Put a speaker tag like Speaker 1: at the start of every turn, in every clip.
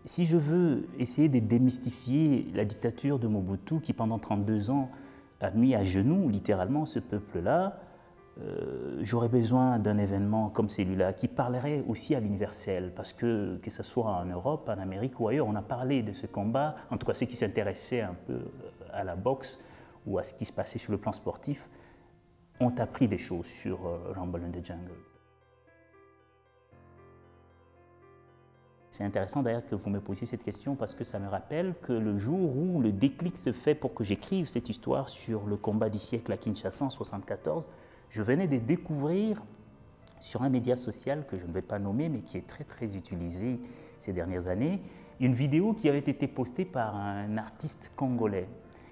Speaker 1: Si je veux essayer de démystifier la dictature de Mobutu qui pendant 32 ans a mis à genoux littéralement ce peuple-là, j'aurais besoin d'un événement comme celui-là qui parlerait aussi à l'universel parce que ce soit en Europe, en Amérique ou ailleurs, on a parlé de ce combat, en tout cas ceux qui s'intéressaient un peu à la boxe ou à ce qui se passait sur le plan sportif ont appris des choses sur Rumble in the Jungle. C'est intéressant d'ailleurs que vous me posiez cette question parce que ça me rappelle que le jour où le déclic se fait pour que j'écrive cette histoire sur le combat du siècle à Kinshasa en 1974, je venais de découvrir sur un média social que je ne vais pas nommer mais qui est très utilisé ces dernières années, une vidéo qui avait été postée par un artiste congolais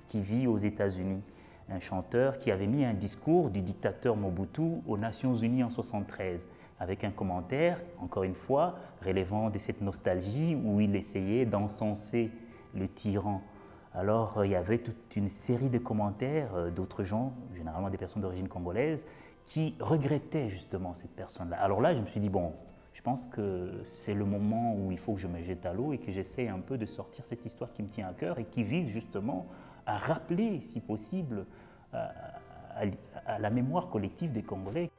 Speaker 1: qui vit aux États-Unis, un chanteur qui avait mis un discours du dictateur Mobutu aux Nations Unies en 1973, avec un commentaire, encore une fois, relevant de cette nostalgie où il essayait d'encenser le tyran. Alors il y avait toute une série de commentaires d'autres gens, généralement des personnes d'origine congolaise, qui regrettaient justement cette personne-là. Alors là, je me suis dit, bon, je pense que c'est le moment où il faut que je me jette à l'eau et que j'essaie un peu de sortir cette histoire qui me tient à cœur et qui vise justement à rappeler, si possible, à la mémoire collective des Congolais.